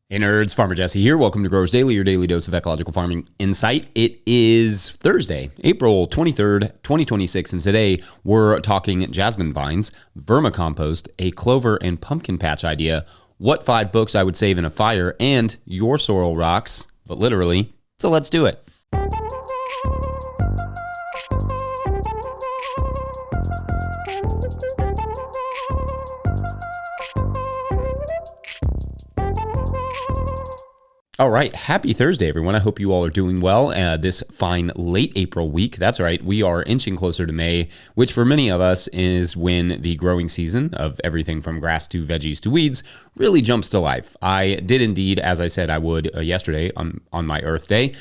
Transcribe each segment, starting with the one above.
Hey nerds, Farmer Jesse here. Welcome to Growers Daily, your daily dose of ecological farming insight. It is Thursday, April 23rd, 2026, and today we're talking jasmine vines, vermicompost, a clover and pumpkin patch idea, what 5 books I would save in a fire, and your sorrel rocks, but literally. So let's do it. All right. Happy Thursday, everyone. I hope you all are doing well this fine late April week. That's right. We are inching closer to May, which for many of us is when the growing season of everything from grass to veggies to weeds really jumps to life. I did indeed, as I said I would yesterday on my Earth Day,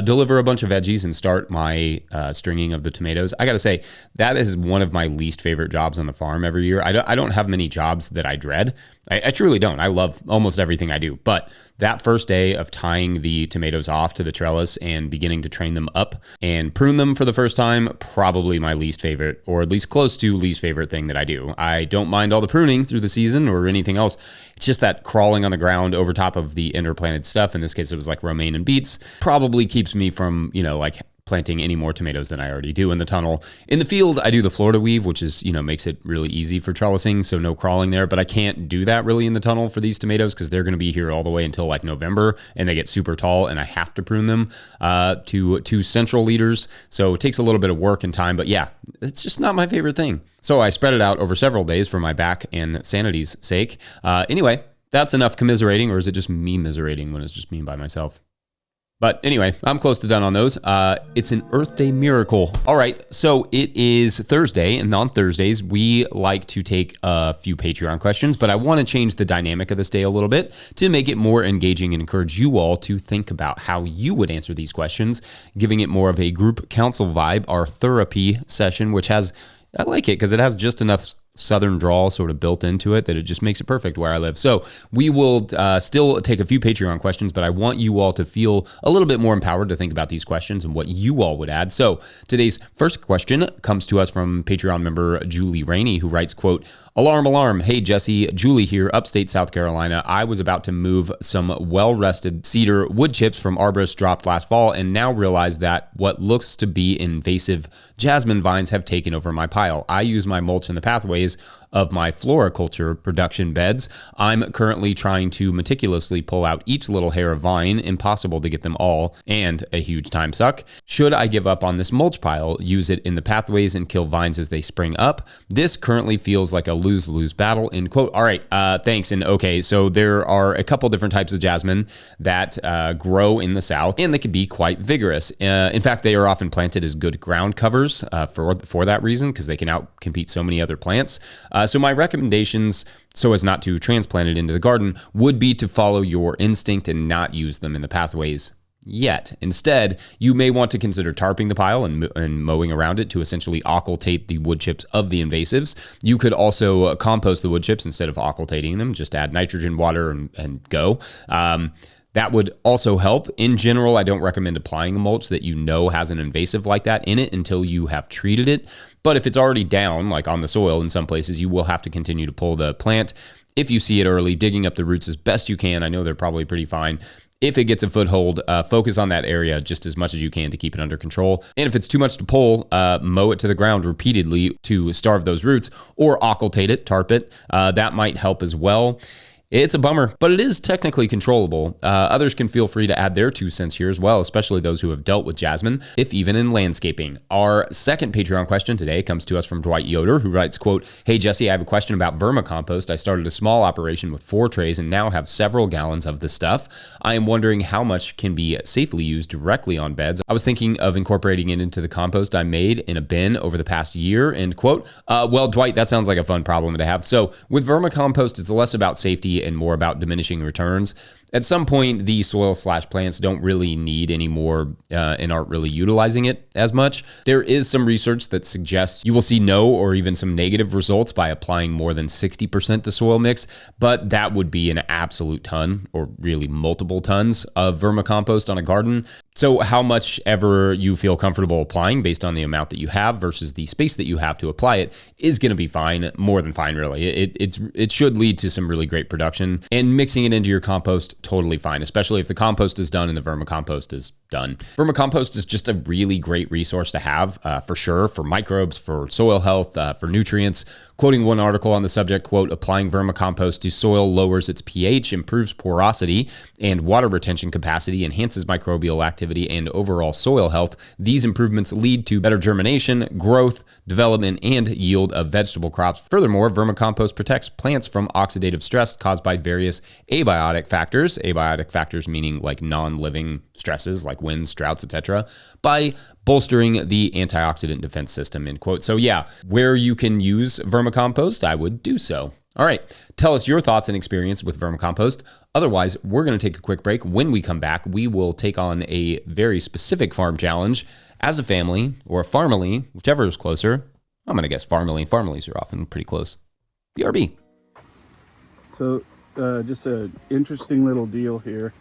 deliver a bunch of veggies and start my stringing of the tomatoes. I got to say, that is one of my least favorite jobs on the farm every year. I don't have many jobs that I dread. I truly don't. I love almost everything I do. But that first day of tying the tomatoes off to the trellis and beginning to train them up and prune them for the first time, probably my least favorite, or at least close to least favorite thing that I do. I don't mind all the pruning through the season or anything else. It's just that crawling on the ground over top of the interplanted stuff, in this case it was like romaine and beets, probably keeps me from, planting any more tomatoes than I already do in the tunnel. In the field, I do the Florida weave, which is, makes it really easy for trellising, so no crawling there, but I can't do that really in the tunnel for these tomatoes because they're going to be here all the way until like November, and they get super tall, and I have to prune them to central leaders, so it takes a little bit of work and time, but yeah, it's just not my favorite thing. So I spread it out over several days for my back and sanity's sake. Anyway, that's enough commiserating, or is it just me miserating when it's just me by myself? But anyway, I'm close to done on those. It's an Earth Day miracle. All right, so it is Thursday, and on Thursdays, we like to take a few Patreon questions, but I want to change the dynamic of this day a little bit to make it more engaging and encourage you all to think about how you would answer these questions, giving it more of a group council vibe, our therapy session, which has, I like it because it has just enough Southern drawl sort of built into it that it just makes it perfect where I live. So we will still take a few Patreon questions, but I want you all to feel a little bit more empowered to think about these questions and what you all would add. So today's first question comes to us from Patreon member Julie Rainey, who writes, quote, "Alarm, alarm. Hey, Jesse, Julie here, upstate South Carolina. I was about to move some well-rested cedar wood chips from arborists dropped last fall and now realize that what looks to be invasive jasmine vines have taken over my pile. I use my mulch in the pathways of my floriculture production beds. I'm currently trying to meticulously pull out each little hair of vine, impossible to get them all, and a huge time suck. Should I give up on this mulch pile, use it in the pathways, and kill vines as they spring up? This currently feels like a lose-lose battle," end quote. All right, thanks. And okay, so there are a couple different types of jasmine that grow in the South, and they can be quite vigorous. In fact, they are often planted as good ground covers for that reason, because they can outcompete so many other plants. So my recommendations, so as not to transplant it into the garden, would be to follow your instinct and not use them in the pathways yet. Instead, you may want to consider tarping the pile and mowing around it to essentially occultate the wood chips of the invasives. You could also compost the wood chips instead of occultating them. Just add nitrogen, water, and go. That would also help. In general, I don't recommend applying a mulch that you know has an invasive like that in it until you have treated it. But if it's already down, like on the soil in some places, you will have to continue to pull the plant. If you see it early, digging up the roots as best you can. I know they're probably pretty fine. If it gets a foothold, focus on that area just as much as you can to keep it under control. And if it's too much to pull, mow it to the ground repeatedly to starve those roots, or occultate it, tarp it. That might help as well. It's a bummer, but it is technically controllable. Others can feel free to add their 2 cents here as well, especially those who have dealt with jasmine, if even in landscaping. Our second Patreon question today comes to us from Dwight Yoder, who writes, quote, "Hey, Jesse, I have a question about vermicompost. I started a small operation with 4 trays and now have several gallons of the stuff. I am wondering how much can be safely used directly on beds. I was thinking of incorporating it into the compost I made in a bin over the past year," end quote. Well, Dwight, that sounds like a fun problem to have. So with vermicompost, it's less about safety and more about diminishing returns. At some point, the soil/plants don't really need any more and aren't really utilizing it as much. There is some research that suggests you will see no or even some negative results by applying more than 60% to soil mix, but that would be an absolute ton or really multiple tons of vermicompost on a garden. So how much ever you feel comfortable applying based on the amount that you have versus the space that you have to apply it is going to be fine, more than fine, really. It should lead to some really great production, and mixing it into your compost, totally fine, especially if the compost is done and the vermicompost is done. Vermicompost is just a really great resource to have, for sure, for microbes, for soil health, for nutrients. Quoting one article on the subject, quote, applying vermicompost to soil lowers its pH, improves porosity and water retention capacity, enhances microbial activity and overall soil health. These improvements lead to better germination, growth, development, and yield of vegetable crops. Furthermore, vermicompost protects plants from oxidative stress caused by various abiotic factors. Abiotic factors meaning like non-living stresses like winds, droughts, etc., by bolstering the antioxidant defense system, end quote. So yeah, where you can use vermicompost, I would do so. All right, tell us your thoughts and experience with vermicompost. Otherwise, we're going to take a quick break. When we come back, we will take on a very specific farm challenge as a family, or a farmily, whichever is closer. I'm going to guess farmily. Farmilies are often pretty close. BRB. So just an interesting little deal here.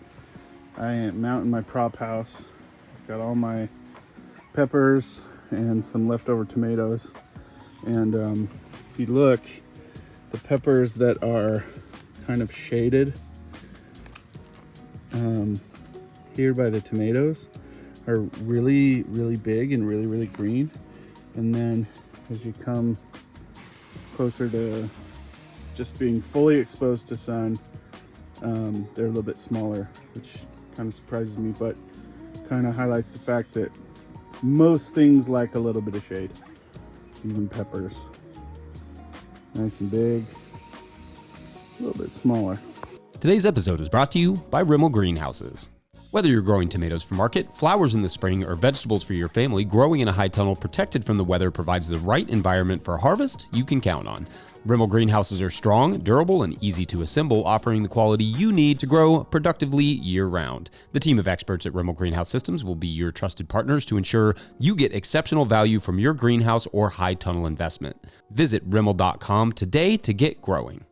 I am mounting my prop house. Got all my peppers and some leftover tomatoes. And if you look, the peppers that are kind of shaded here by the tomatoes are really, really big and really, really green. And then as you come closer to just being fully exposed to sun, they're a little bit smaller, which kind of surprises me, but kind of highlights the fact that most things like a little bit of shade, even peppers. Nice and big, a little bit smaller. Today's episode is brought to you by Rimmel Greenhouses. Whether you're growing tomatoes for market, flowers in the spring, or vegetables for your family, growing in a high tunnel protected from the weather provides the right environment for harvest you can count on. Rimmel greenhouses are strong, durable, and easy to assemble, offering the quality you need to grow productively year-round. The team of experts at Rimmel Greenhouse Systems will be your trusted partners to ensure you get exceptional value from your greenhouse or high tunnel investment. Visit Rimmel.com today to get growing.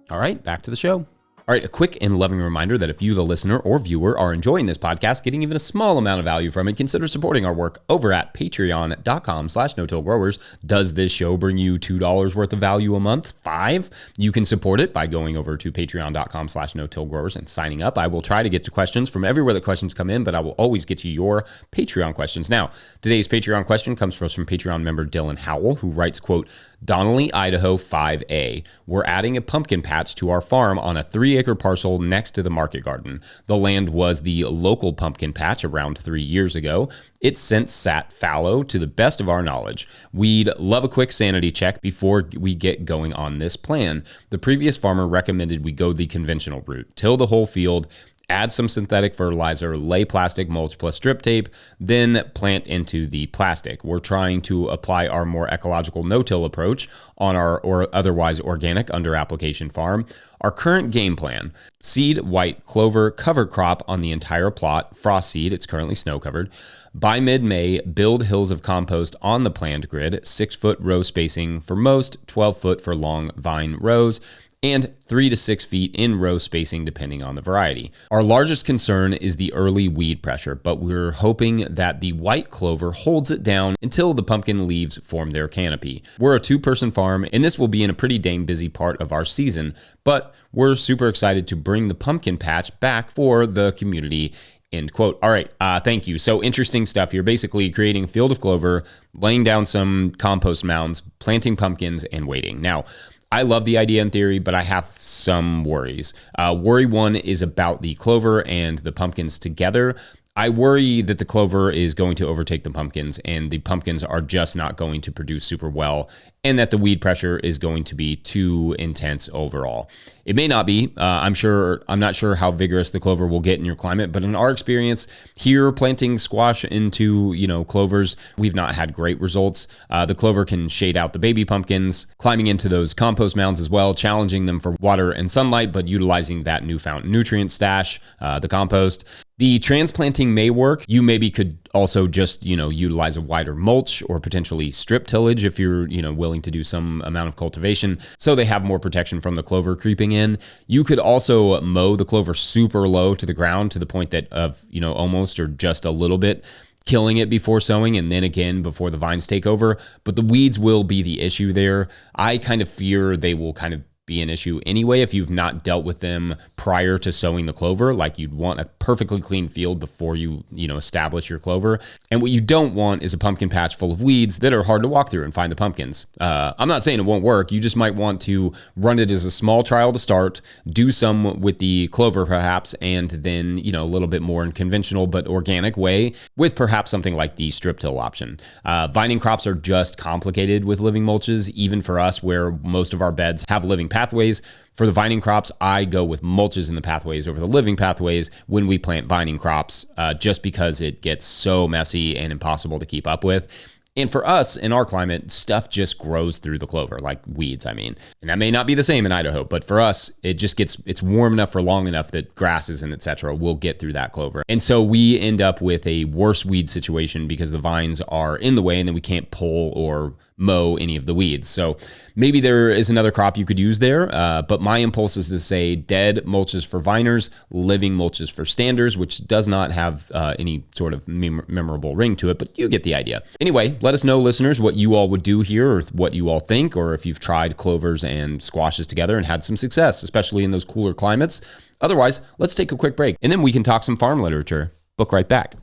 All right, back to the show. All right, a quick and loving reminder that if you, the listener or viewer, are enjoying this podcast, getting even a small amount of value from it, consider supporting our work over at patreon.com/no-till-growers. Does this show bring you $2 worth of value a month? $5? You can support it by going over to patreon.com/no-till-growers and signing up. I will try to get to questions from everywhere that questions come in, but I will always get to your Patreon questions. Now, today's Patreon question comes from Patreon member Dylan Howell, who writes, quote, Donnelly, Idaho 5A. We're adding a pumpkin patch to our farm on a 3-acre parcel next to the market garden. The land was the local pumpkin patch around 3 years ago. It's since sat fallow to the best of our knowledge. We'd love a quick sanity check before we get going on this plan. The previous farmer recommended we go the conventional route, till the whole field, add some synthetic fertilizer, lay plastic mulch plus strip tape, then plant into the plastic. We're trying to apply our more ecological no-till approach on our or otherwise organic under application farm. Our current game plan, seed white clover cover crop on the entire plot, frost seed, it's currently snow covered. By mid-May, build hills of compost on the planned grid, 6-foot row spacing for most, 12-foot for long vine rows, and 3 to 6 feet in row spacing depending on the variety. Our largest concern is the early weed pressure, but we're hoping that the white clover holds it down until the pumpkin leaves form their canopy. We're a 2-person farm, and this will be in a pretty dang busy part of our season, but we're super excited to bring the pumpkin patch back for the community. End quote. All right, thank you. So interesting stuff. You're basically creating a field of clover, laying down some compost mounds, planting pumpkins, and waiting. Now, I love the idea in theory, but I have some worries. Worry one is about the clover and the pumpkins together. I worry that the clover is going to overtake the pumpkins and the pumpkins are just not going to produce super well, and that the weed pressure is going to be too intense overall. It may not be. I'm not sure how vigorous the clover will get in your climate, but in our experience here, planting squash into, clovers, we've not had great results. The clover can shade out the baby pumpkins, climbing into those compost mounds as well, challenging them for water and sunlight, but utilizing that newfound nutrient stash, the compost. The transplanting may work. You maybe could also just, utilize a wider mulch or potentially strip tillage if you're, willing to do some amount of cultivation so they have more protection from the clover creeping in. You could also mow the clover super low to the ground to the point that of, almost or just a little bit, killing it before sowing and then again before the vines take over. But the weeds will be the issue there. I kind of fear they will kind of be an issue anyway if you've not dealt with them prior to sowing the clover. Like, you'd want a perfectly clean field before you establish your clover. And what you don't want is a pumpkin patch full of weeds that are hard to walk through and find the pumpkins. I'm not saying it won't work. You just might want to run it as a small trial to start, do some with the clover perhaps, and then a little bit more in conventional but organic way with perhaps something like the strip till option. Vining crops are just complicated with living mulches, even for us where most of our beds have living pathways. For the vining crops, I go with mulches in the pathways over the living pathways when we plant vining crops, just because it gets so messy and impossible to keep up with. And for us, in our climate, stuff just grows through the clover, like weeds, I mean. And that may not be the same in Idaho, but for us, it's warm enough for long enough that grasses and et cetera will get through that clover. And so we end up with a worse weed situation because the vines are in the way and then we can't pull or mow any of the weeds. So maybe there is another crop you could use there, but my impulse is to say dead mulches for viners, living mulches for standers, which does not have any sort of memorable ring to it, but you get the idea. Anyway, let us know, listeners, what you all would do here or what you all think, or if you've tried clovers and squashes together and had some success, especially in those cooler climates. Otherwise, let's take a quick break and then we can talk some farm literature. Book right back.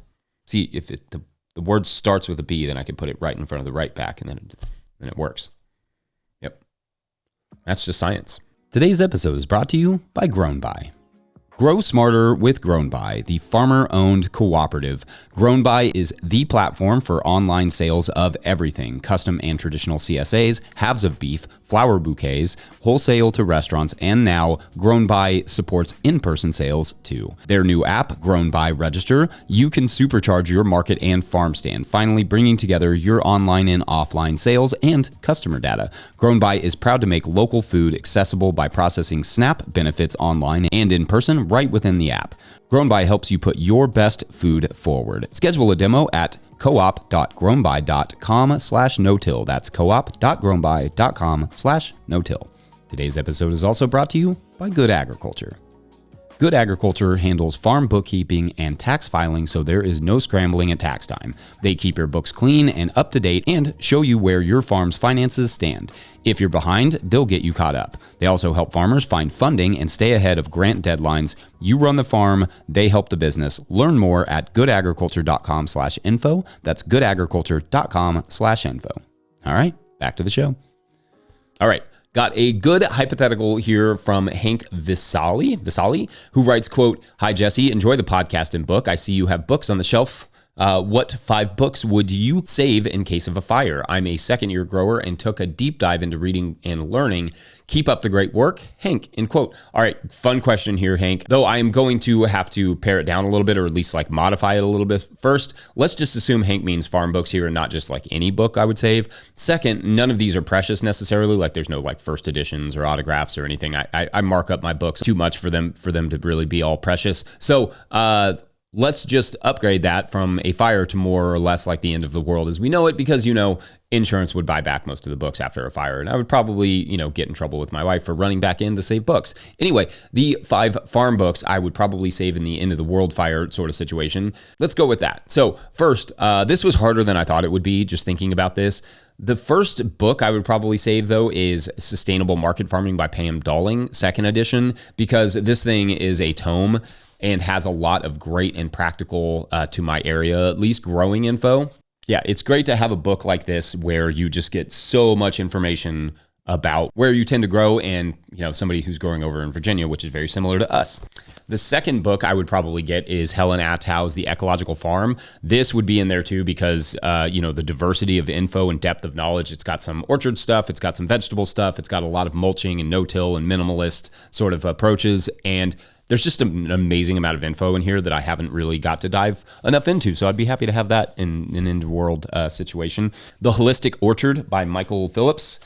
See, if the word starts with a B, then I can put it right in front of the right back, and then it works. Yep. That's just science. Today's episode is brought to you by GrownBy. Grow smarter with GrownBy, the farmer-owned cooperative. GrownBy is the platform for online sales of everything, custom and traditional CSAs, halves of beef, flower bouquets, wholesale to restaurants, and now GrownBy supports in-person sales too. Their new app, GrownBy Register, you can supercharge your market and farm stand, finally bringing together your online and offline sales and customer data. GrownBy is proud to make local food accessible by processing SNAP benefits online and in person right within the app. GrownBy helps you put your best food forward. Schedule a demo at coop.grownby.com/no-till. That's coop.grownby.com/no-till. Today's episode is also brought to you by Good Agriculture. Good Agriculture handles farm bookkeeping and tax filing, so there is no scrambling at tax time. They keep your books clean and up to date and show you where your farm's finances stand. If you're behind, they'll get you caught up. They also help farmers find funding and stay ahead of grant deadlines. You run the farm, they help the business. Learn more at goodagriculture.com/info. That's goodagriculture.com/info. All right, back to the show. All right. Got a good hypothetical here from Hank Visali, who writes, quote, "Hi, Jesse. Enjoy the podcast and book. I see you have books on the shelf. What 5 books would you save in case of a fire? I'm a second-year grower and took a deep dive into reading and learning. Keep up the great work, Hank," end quote. All right, fun question here, Hank. Though I am going to have to pare it down a little bit, or at least like modify it a little bit. First, let's just assume Hank means farm books here and not just like any book I would save. Second, none of these are precious necessarily. Like there's no like first editions or autographs or anything. I mark up my books too much for them to really be all precious. So, let's just upgrade that from a fire to more or less like the end of the world as we know it, because, insurance would buy back most of the books after a fire. And I would probably, get in trouble with my wife for running back in to save books. Anyway, the 5 farm books I would probably save in the end of the world fire sort of situation. Let's go with that. So first, this was harder than I thought it would be, just thinking about this. The first book I would probably save, though, is Sustainable Market Farming by Pam Dowling, 2nd edition, because this thing is a tome and has a lot of great and practical, to my area, at least growing info. Yeah, it's great to have a book like this where you just get so much information about where you tend to grow and, somebody who's growing over in Virginia, which is very similar to us. The second book I would probably get is Helen Attow's The Ecological Farm. This would be in there too because, the diversity of info and depth of knowledge. It's got some orchard stuff. It's got some vegetable stuff. It's got a lot of mulching and no-till and minimalist sort of approaches. And there's just an amazing amount of info in here that I haven't really got to dive enough into. So I'd be happy to have that in an end-world situation. The Holistic Orchard by Michael Phillips.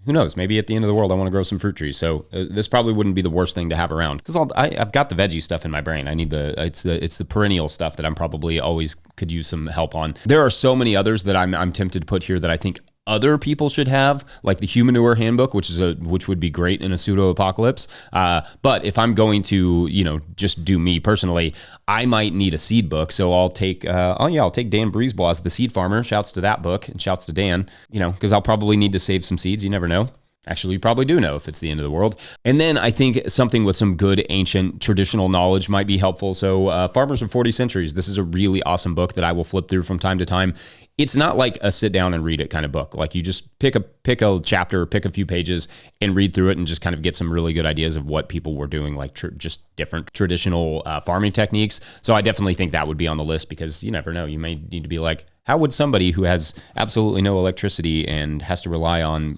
who knows? Maybe at the end of the world, I want to grow some fruit trees. So this probably wouldn't be the worst thing to have around because I've got the veggie stuff in my brain. I need it's the perennial stuff that I'm probably always could use some help on. There are so many others that I'm tempted to put here that I think other people should have, like the Humanure Handbook, which would be great in a pseudo apocalypse. But if I'm going to, just do me personally, I might need a seed book. So I'll take Dan Breezebla's The Seed Farmer. Shouts to that book and shouts to Dan, because I'll probably need to save some seeds. You never know. Actually, you probably do know if it's the end of the world. And then I think something with some good ancient traditional knowledge might be helpful. So Farmers of 40 Centuries, this is a really awesome book that I will flip through from time to time. It's not like a sit down and read it kind of book. Like you just pick a chapter, pick a few pages and read through it and just kind of get some really good ideas of what people were doing, like just different traditional farming techniques. So I definitely think that would be on the list because you never know. You may need to be like, how would somebody who has absolutely no electricity and has to rely on,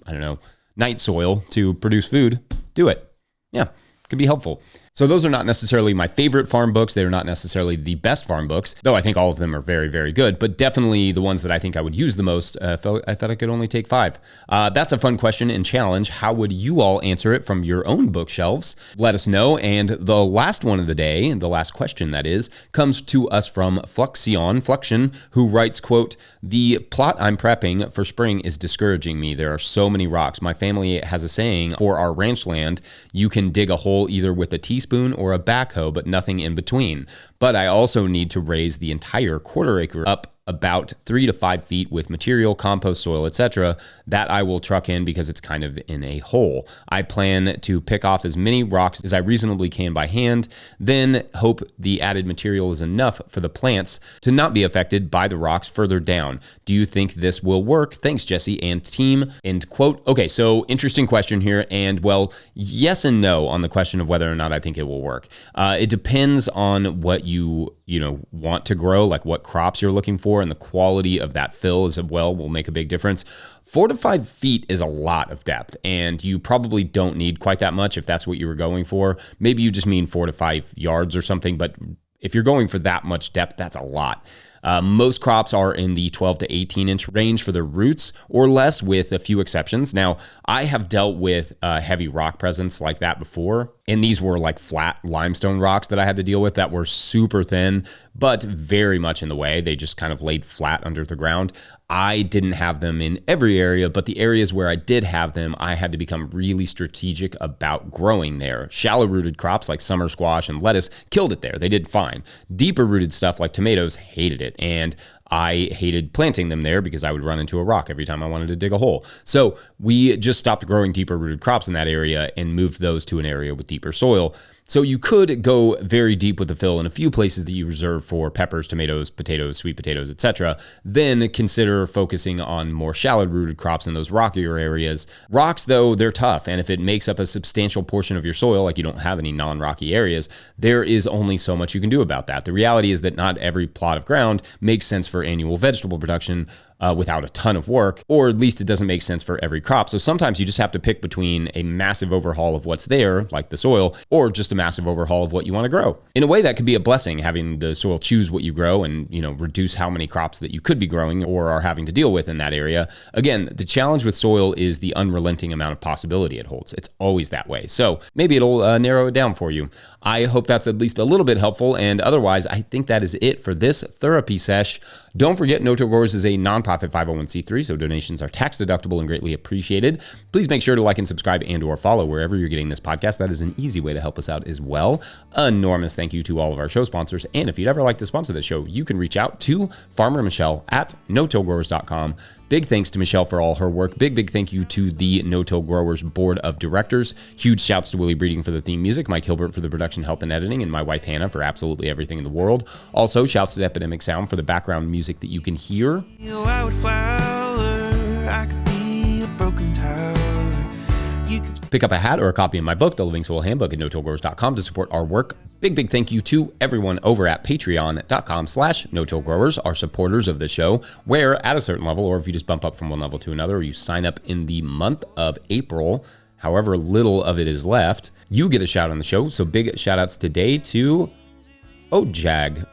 night soil to produce food, do it. Yeah, could be helpful. So those are not necessarily my favorite farm books. They're not necessarily the best farm books, though I think all of them are very, very good, but definitely the ones that I think I would use the most. I thought I could only take 5. That's a fun question and challenge. How would you all answer it from your own bookshelves? Let us know. And the last one of the day, the last question that is, comes to us from Fluxion, who writes, quote, "The plot I'm prepping for spring is discouraging me. There are so many rocks. My family has a saying for our ranch land, you can dig a hole either with a teaspoon or a backhoe, but nothing in between. But I also need to raise the entire quarter acre up about 3 to 5 feet with material, compost, soil, etc. that I will truck in because it's kind of in a hole. I plan to pick off as many rocks as I reasonably can by hand, then hope the added material is enough for the plants to not be affected by the rocks further down. Do you think this will work? Thanks, Jesse and team." End quote. Okay, so interesting question here. And well, yes and no on the question of whether or not I think it will work. It depends on what you want to grow, like what crops you're looking for, and the quality of that fill as well will make a big difference. 4 to 5 feet is a lot of depth, and you probably don't need quite that much if that's what you were going for. Maybe you just mean 4 to 5 yards or something, but if you're going for that much depth, that's a lot. Most crops are in the 12 to 18 inch range for their roots or less, with a few exceptions. Now, I have dealt with heavy rock presence like that before, and these were like flat limestone rocks that I had to deal with that were super thin, but very much in the way. They just kind of laid flat under the ground. I didn't have them in every area, but the areas where I did have them, I had to become really strategic about growing there. Shallow rooted crops like summer squash and lettuce killed it there. They did fine. Deeper rooted stuff like tomatoes hated it. And I hated planting them there because I would run into a rock every time I wanted to dig a hole. So we just stopped growing deeper rooted crops in that area and moved those to an area with deeper soil. So you could go very deep with the fill in a few places that you reserve for peppers, tomatoes, potatoes, sweet potatoes, etc. Then consider focusing on more shallow-rooted crops in those rockier areas. Rocks, though, they're tough, and if it makes up a substantial portion of your soil, like you don't have any non-rocky areas, there is only so much you can do about that. The reality is that not every plot of ground makes sense for annual vegetable production without a ton of work, or at least it doesn't make sense for every crop. So sometimes you just have to pick between a massive overhaul of what's there, like the soil, or just a massive overhaul of what you want to grow. In a way, that could be a blessing, having the soil choose what you grow and, reduce how many crops that you could be growing or are having to deal with in that area. Again, the challenge with soil is the unrelenting amount of possibility it holds. It's always that way. So maybe it'll narrow it down for you. I hope that's at least a little bit helpful, and otherwise, I think that is it for this therapy sesh. Don't forget, No-Till Growers is a nonprofit 501c3, so donations are tax deductible and greatly appreciated. Please make sure to like and subscribe and or follow wherever you're getting this podcast. That is an easy way to help us out as well. Enormous thank you to all of our show sponsors, and if you'd ever like to sponsor this show, you can reach out to Farmer Michelle at notillgrowers.com. Big thanks to Michelle for all her work. Big thank you to the No-Till Growers Board of Directors. Huge shouts to Willie Breeding for the theme music, Mike Hilbert for the production help and editing, and my wife Hannah for absolutely everything in the world. Also, shouts to Epidemic Sound for the background music that you can hear. I would flower, I could be a broken tower. Pick up a hat or a copy of my book, The Living Soil Handbook, at notillgrowers.com to support our work. Big thank you to everyone over at patreon.com/notillgrowers, our supporters of the show, where at a certain level, or if you just bump up from one level to another, or you sign up in the month of April, however little of it is left, you get a shout on the show. So big shout outs today to Ojag,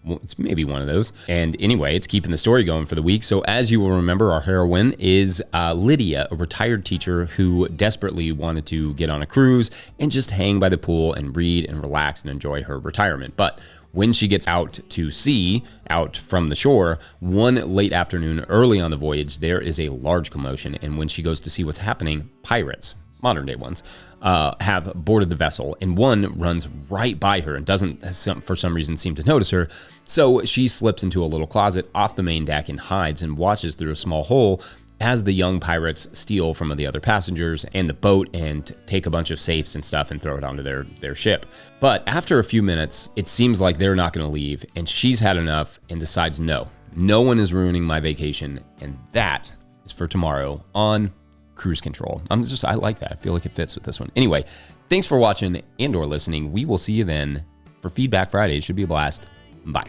It's maybe one of those. And anyway, it's keeping the story going for the week. So as you will remember, our heroine is Lydia, a retired teacher who desperately wanted to get on a cruise and just hang by the pool and read and relax and enjoy her retirement. But when she gets out to sea, out from the shore, one late afternoon early on the voyage, there is a large commotion. And when she goes to see what's happening, pirates, modern day ones, have boarded the vessel, and one runs right by her and doesn't, for some reason, seem to notice her. So she slips into a little closet off the main deck and hides and watches through a small hole as the young pirates steal from the other passengers and the boat and take a bunch of safes and stuff and throw it onto their ship. But after a few minutes, it seems like they're not going to leave, and she's had enough and decides, no one is ruining my vacation, and that is for tomorrow on Cruise Control. I like that. I feel like it fits with this one. Anyway, thanks for watching and or listening. We will see you then for Feedback Friday. It should be a blast. Bye.